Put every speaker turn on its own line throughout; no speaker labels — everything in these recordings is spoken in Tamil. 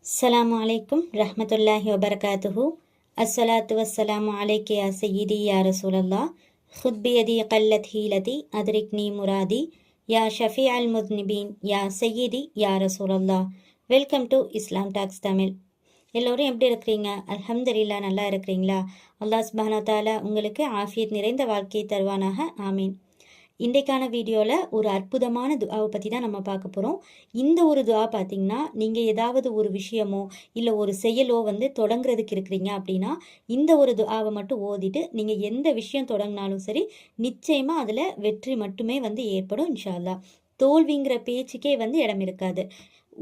அஸ்ஸலாமு அலைக்கும் ரஹ்மத்துல்லாஹி வபரகாத்துஹு. அஸ்ஸலாத்து வஸ்ஸலாமு அலைக்கி யா சய்யிதி யா ரசூலல்லாஹ். ஹுத் பியதி கல்லத் ஹீலதி அதிரிக்னி முராதி யா ஷஃபி அல் முத்னிபீன் யா சய்யிதி யா ரசூலல்லாஹ். Welcome to Islam talks Tamil. எல்லோரும் எப்படி இருக்கிறீங்க? அல்ஹம்துலில்லாஹ், நல்லா இருக்கிறீங்களா? அல்லாஹ் சுப்ஹானஹு வ தஆலா உங்களுக்கு ஆஃபியத் நிறைந்த வாழ்க்கையை தருவானாக, ஆமீன். இன்றைக்கான வீடியோவில் ஒரு அற்புதமான துஆவை பற்றி தான் நம்ம பார்க்க போகிறோம். இந்த ஒரு துஆ பார்த்திங்கன்னா, நீங்கள் ஏதாவது ஒரு விஷயமோ இல்லை ஒரு செயலோ தொடங்குறதுக்கு இருக்கிறீங்க அப்படின்னா, இந்த ஒரு துஆவை மட்டும் ஓதிட்டு நீங்கள் எந்த விஷயம் தொடங்கினாலும் சரி, நிச்சயமாக அதில் வெற்றி மட்டுமே ஏற்படும் இன்ஷா அல்லாஹ். தோல்விங்கிற பேச்சுக்கே இடம் இருக்காது.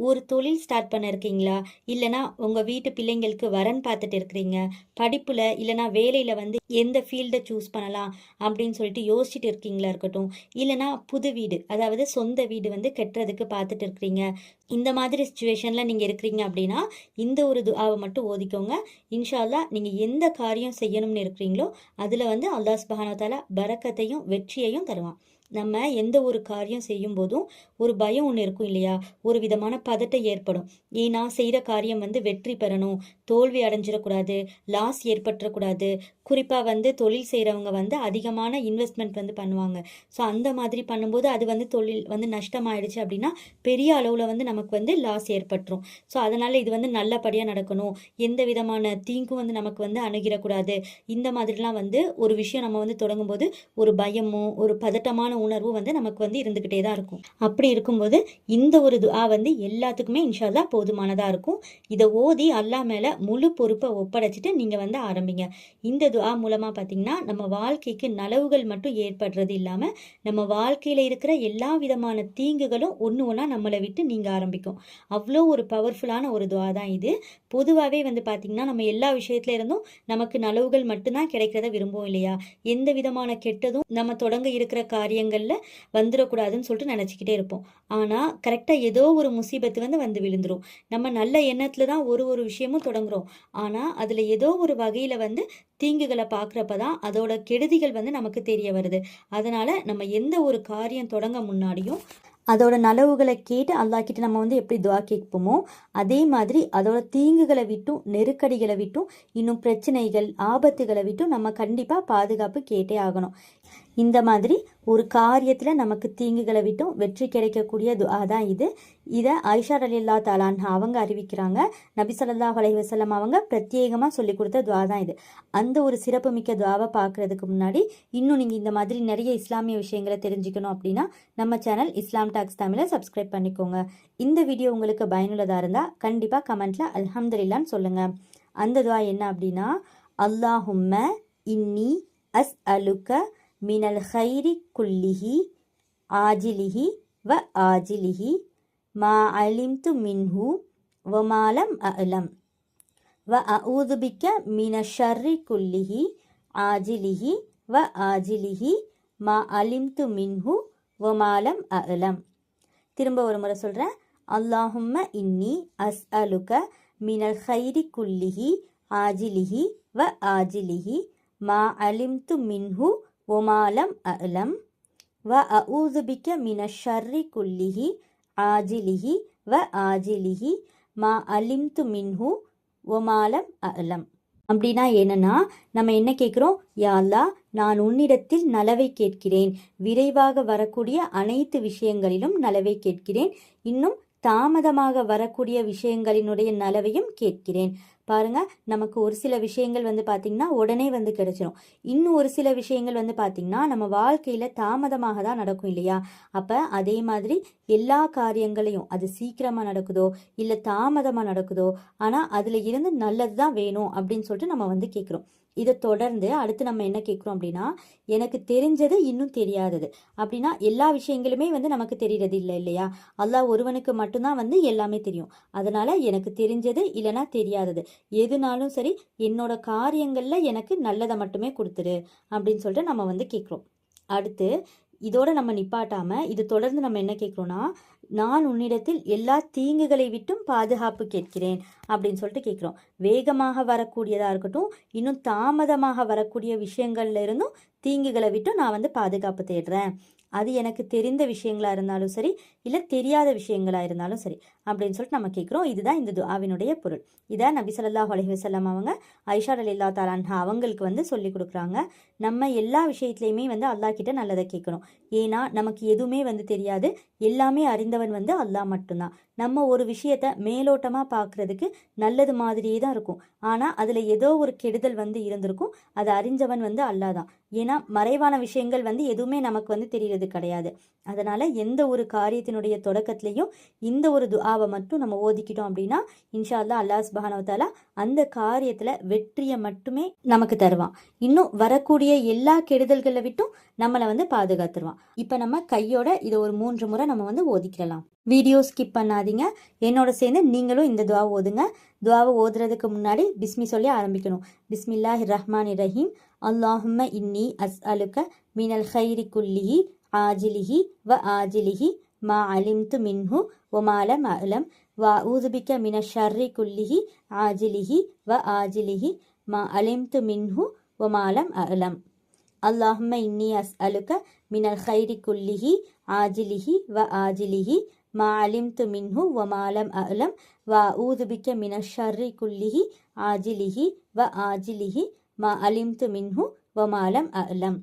ஒரு தொழில் ஸ்டார்ட் பண்ண இருக்கீங்களா, இல்லைனா உங்கள் வீட்டு பிள்ளைங்களுக்கு வரன் பார்த்துட்டு இருக்கிறீங்க, படிப்பில் இல்லைனா வேலையில் எந்த ஃபீல்டை சூஸ் பண்ணலாம் அப்படின்னு சொல்லிட்டு யோசிச்சுட்டு இருக்கீங்களா இருக்கட்டும், இல்லைனா புது வீடு அதாவது சொந்த வீடு கட்டுறதுக்கு பார்த்துட்டு இருக்கிறீங்க, இந்த மாதிரி சுச்சுவேஷனில் நீங்கள் இருக்கிறீங்க அப்படின்னா இந்த ஒரு துஆவை மட்டும் ஓதிக்கோங்க. இன்ஷா அல்லாஹ் நீங்கள் எந்த காரியம் செய்யணும்னு இருக்கிறீங்களோ அதில் அல்லாஹ் சுப்ஹானஹு வ தஆலா பரக்கத்தையும் வெற்றியையும் தருவான். நம்ம எந்த ஒரு காரியம் செய்யும் போதும் ஒரு பயம் ஒன்று இருக்கும் இல்லையா, ஒரு விதமான பதட்டம் ஏற்படும். ஏன்னா செய்கிற காரியம் வெற்றி பெறணும், தோல்வி அடைஞ்சிடக்கூடாது, லாஸ் ஏற்பட்டுறக்கூடாது. குறிப்பாக தொழில் செய்கிறவங்க அதிகமான இன்வெஸ்ட்மெண்ட் பண்ணுவாங்க. ஸோ அந்த மாதிரி பண்ணும்போது அது தொழில் நஷ்டமாயிடுச்சு அப்படின்னா பெரிய அளவில் நமக்கு லாஸ் ஏற்பட்டுரும். ஸோ அதனால் இது நல்லபடியாக நடக்கணும், எந்த விதமான தீங்கும் நமக்கு அணுகிடக்கூடாது. இந்த மாதிரிலாம் ஒரு விஷயம் நம்ம தொடங்கும் போது ஒரு பயமோ ஒரு பதட்டமான உணர்வு நமக்கு இருந்துகிட்டே தான் இருக்கும். அப்படி இருக்கும்போது இந்த ஒரு துஆ எல்லாத்துக்குமே இன்ஷா அல்லாஹ் போதுமானதாக இருக்கும். இதை ஓதி அல்லாஹ் மேலே முழு பொறுப்பை ஒப்படைச்சிட்டு நீங்கள் ஆரம்பிங்க. இந்த துஆ மூலமாக பார்த்தீங்கன்னா நம்ம வாழ்க்கைக்கு நலவுகள் மட்டும் ஏற்படுறது இல்லாமல் நம்ம வாழ்க்கையில் இருக்கிற எல்லா விதமான தீங்குகளும் ஒன்று ஒன்றா நம்மளை விட்டு நீங்கள் ஆரம்பிக்கும். அவ்வளோ ஒரு பவர்ஃபுல்லான ஒரு துஆ தான் இது. பொதுவாகவே பார்த்தீங்கன்னா நம்ம எல்லா விஷயத்துல இருந்தும் நமக்கு நலவுகள் மட்டும்தான் கிடைக்கிறத விரும்புவோம் இல்லையா, எந்த விதமான கெட்டதும் நம்ம தொடங்க இருக்கிற காரியங்களில் வந்துடக்கூடாதுன்னு சொல்லிட்டு நினச்சிக்கிட்டே இருப்போம். ஆனால் கரெக்டாக ஏதோ ஒரு முசீபத்து வந்து விழுந்துரும். நம்ம நல்ல எண்ணத்தில் தான் ஒரு விஷயமும் தொடங்குறோம். ஆனால் அதில் ஏதோ ஒரு வகையில் தீங்குகளை பார்க்குறப்ப தான் அதோட கெடுதிகள் நமக்கு தெரிய வருது. அதனால் நம்ம எந்த ஒரு காரியம் தொடங்க முன்னாடியும் அதோட நலவுகளை கேட்டு அல்லாஹ் கிட்ட நம்ம எப்படி துஆ கேட்போமோ அதே மாதிரி அதோட தீங்குகளை விட்டும் நெருக்கடிகளை விட்டும் இன்னும் பிரச்சனைகள் ஆபத்துகளை விட்டும் நம்ம கண்டிப்பாக பாதுகாப்பு கேட்டே ஆகணும். இந்த மாதிரி ஒரு காரியத்தில் நமக்கு தீங்குகளை விட்டும் வெற்றி கிடைக்கக்கூடிய துஆ தான் இது. இதை ஆயிஷா ரலியல்லாஹு தஆலா அன்ஹா அவங்க அறிவிக்கிறாங்க. நபி ஸல்லல்லாஹு அலைஹி வஸல்லம் அவங்க பிரத்யேகமாக சொல்லி கொடுத்த துஆ தான் இது. அந்த ஒரு சிறப்புமிக்க துஆவை பார்க்குறதுக்கு முன்னாடி இன்னும் நீங்கள் இந்த மாதிரி நிறைய இஸ்லாமிய விஷயங்களை தெரிஞ்சுக்கணும் அப்படின்னா நம்ம சேனல் இஸ்லாம் டாக்ஸ் தமிழை சப்ஸ்கிரைப் பண்ணிக்கோங்க. இந்த வீடியோ உங்களுக்கு பயனுள்ளதாக இருந்தால் கண்டிப்பாக கமெண்ட்டில் அல்ஹம்துலில்லாஹ்னு சொல்லுங்கள். அந்த துஆ என்ன அப்படின்னா, அல்லாஹும்ம இன்னி அஸ் அலுக்க மினல் ஹைரி குல்லிஹி ஆஜிலிஹி வ ஆஜிலிஹி மா அலிம்து மின்ஹு வ மாலம் அலம் வ அஊதுபிக்க மின ஷர்ரி குல்லிஹி ஆஜிலிஹி வ ஆஜிலிஹி மா அலிம்து மின்ஹு வ மாலம் அலம். திரும்ப ஒரு முறை சொல்கிறேன். அல்லாஹும்ம இன்னி அஸ் அலுக்க மினல் ஹைரி குல்லிஹி ஆஜிலிஹி வ ஆஜிலிஹி மா அலிம்து மின்ஹு ஒமாலம் அலம் வ அஊதுபிக்க மின ஷர்ரி குல்லிஹி ஆஜிலிஹி வ ஆஜிலிஹி மா அலிம்து மின்ஹு ஒமாலம் அலம். அப்படின்னா என்னன்னா, நம்ம என்ன கேட்குறோம்? யா அல்லாஹ், நான் உன்னிடத்தில் நலவை கேட்கிறேன், விரைவாக வரக்கூடிய அனைத்து விஷயங்களிலும் நலவை கேட்கிறேன், இன்னும் தாமதமாக வரக்கூடிய விஷயங்களினுடைய நலவையும் கேட்கிறேன். பாருங்க, நமக்கு ஒரு சில விஷயங்கள் பார்த்தீங்கன்னா உடனே கிடைச்சிடும். இன்னும் ஒரு சில விஷயங்கள் பார்த்தீங்கன்னா நம்ம வாழ்க்கையில் தாமதமாக தான் நடக்கும் இல்லையா. அப்போ அதே மாதிரி எல்லா காரியங்களையும் அது சீக்கிரமாக நடக்குதோ இல்லை தாமதமாக நடக்குதோ, ஆனால் அதில் இருந்து நல்லது தான் வேணும் அப்படின்னு சொல்லிட்டு நம்ம கேட்குறோம். இதை தொடர்ந்து அடுத்து நம்ம என்ன கேட்குறோம் அப்படின்னா, எனக்கு தெரிஞ்சது இன்னும் தெரியாதது அப்படின்னா எல்லா விஷயங்களுமே நமக்கு தெரியறது இல்லை இல்லையா. அல்லாஹ் ஒருவனுக்கு மட்டும்தான் எல்லாமே தெரியும். அதனால எனக்கு தெரிஞ்சது இல்லைனா தெரியாதது எதுனாலும் சரி என்னோட காரியங்களில் எனக்கு நல்லதை மட்டுமே கொடுத்துரு அப்படின்னு சொல்லிட்டு நம்ம கேட்குறோம். அடுத்து இதோட நம்ம நிப்பாட்டாமல் இது தொடர்ந்து நம்ம என்ன கேட்குறோன்னா, நான் உன்னிடத்தில் எல்லா தீங்குகளை விட்டும் பாதுகாப்பு கேட்கிறேன் அப்படின்னு சொல்லிட்டு கேட்குறோம். வேகமாக வரக்கூடியதாக இருக்கட்டும், இன்னும் தாமதமாக வரக்கூடிய விஷயங்கள்ல இருந்தும் தீங்குகளை விட்டும் நான் பாதுகாப்பு தேடுறேன். அது எனக்கு தெரிந்த விஷயங்களாக இருந்தாலும் சரி இல்லை தெரியாத விஷயங்களாக இருந்தாலும் சரி. அப்படின்னு சொல்லிட்டு நம்ம கேட்குறோம். இதுதான் இந்த துஆவினுடைய பொருள். இதை நபி ஸல்லல்லாஹு அலைஹி வஸல்லம் அவங்க ஆயிஷா ரலியல்லாஹு தஆலா அன்ஹா அவங்களுக்கு வந்து சொல்லி கொடுக்குறாங்க. நம்ம எல்லா விஷயத்துலையுமே வந்து அல்லாஹ் கிட்ட நல்லதை கேட்கணும். ஏன்னா நமக்கு எதுவுமே வந்து தெரியாது, எல்லாமே அறிந்தவன் வந்து அல்லாஹ் மட்டும்தான். நம்ம ஒரு விஷயத்த மேலோட்டமாக பார்க்குறதுக்கு நல்லது மாதிரியே தான் இருக்கும், ஆனால் அதில் ஏதோ ஒரு கெடுதல் வந்து இருந்திருக்கும். அதை அறிஞ்சவன் வந்து அல்லாஹ் தான். ஏன்னா மறைவான விஷயங்கள் வந்து எதுவுமே நமக்கு வந்து தெரியறது கிடையாது. அதனால் எந்த ஒரு காரியத்தினுடைய தொடக்கத்துலேயும் இந்த ஒரு துஆவை மட்டும் நம்ம ஓதிக்கிட்டோம் அப்படின்னா இன்ஷா அல்லாஹ் அல்லாஹ் சுப்ஹானஹு வ தஆலா அந்த காரியத்தில் வெற்றியை மட்டுமே நமக்கு தருவான். இன்னும் வரக்கூடிய எல்லா கெடுதல்களை விட்டும் நம்மளை வந்து பாதுகாத்துருவான். இப்போ நம்ம கையோட இதை ஒரு 3 முறை நம்ம வந்து ஓதிக்கலாம். வீடியோ ஸ்கிப் பண்ணாதீங்க, என்னோட சேர்ந்து நீங்களும் இந்த துஆவை ஓதுங்க. துஆவை ஓதுறதுக்கு முன்னாடி பிஸ்மி சொல்லி ஆரம்பிக்கணும். பிஸ்மில்லாஹிர் ரஹ்மானிர் ரஹீம். அல்லாஹும்ம இன்னி அஸ்அலுக மினல் கைரி குல்லிஹி ஆஜிலிஹி வ ஆஜிலிஹி மா அலிம்து மின்ஹு வ மா லம் அலம் வ அஊது பிக மினஷ் ஷர்ரி குல்லிஹி ஆஜிலிஹி வ ஆஜிலிஹி மா அலிம்து மின்ஹு வ மா லம் அலம். அல்லாஹும்ம இன்னி அஸ்அலுக மினல் கைரி குல்லிஹி ஆஜிலிஹி வ ஆஜிலிஹி மா அலிம்து மின்ஹு வ மா லம் அலம் வ அஊது பிக மினஷ் ஷர்ரி குல்லிஹி ஆஜிலிஹி வ ஆஜிலிஹி மா அலிம்து மின்ஹு வ மா லம் அலம்.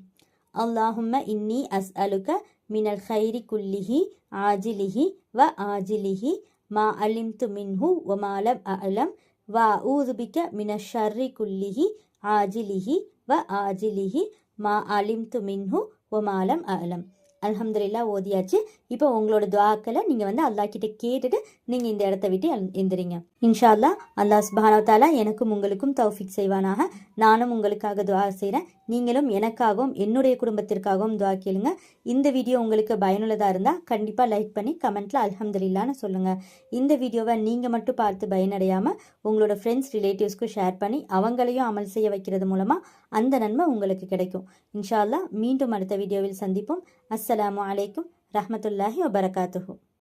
அல்லாஹும்ம இன்னி அஸ்அலுக மினல் கைரி குல்லிஹி ஆஜிலிஹி வ ஆஜிலிஹி மா அலிம்து மின்ஹு வ மா லம் அலம் வ அஊது பிக மினஷ் ஷர்ரி குல்லிஹி ஆஜிலிஹி வ ஆஜிலிஹி மா அலிம்து மின்ஹு வ மா லம் அலம். அல்ஹம்துலில்லாஹ் ஓதியாச்சு. இப்போ உங்களோட துஆக்களை நீங்கள் வந்து அல்லாஹ் கிட்ட கேட்டுட்டு நீங்கள் இந்த இடத்த விட்டு எந்திரிங்க. இன்ஷா அல்லாஹ் அல்லாஹ் சுப்ஹானஹு வ தஆலா எனக்கும் உங்களுக்கும் தௌஃபீக் செய்வானாக. நானும் உங்களுக்காக துஆ செய்கிறேன், நீங்களும் எனக்காகவும் என்னுடைய குடும்பத்திற்காகவும் துஆ கேளுங்க. இந்த வீடியோ உங்களுக்கு பயனுள்ளதாக இருந்தால் கண்டிப்பாக லைக் பண்ணி கமெண்ட்டில் அல்ஹம்துலில்லாஹ்னு சொல்லுங்கள். இந்த வீடியோவை நீங்கள் மட்டும் பார்த்து பயனடையாமல் உங்களோட ஃப்ரெண்ட்ஸ் ரிலேட்டிவ்ஸ்க்கு ஷேர் பண்ணி அவங்களையும் அமல் செய்ய வைக்கிறது மூலமாக அந்த நன்மை உங்களுக்கு கிடைக்கும். இன்ஷா அல்லாஹ் மீண்டும் அடுத்த வீடியோவில் சந்திப்போம். அஸ்ஸலாமு அலைக்கும் ரஹ்மத்துல்லாஹி வபரகாத்துஹு.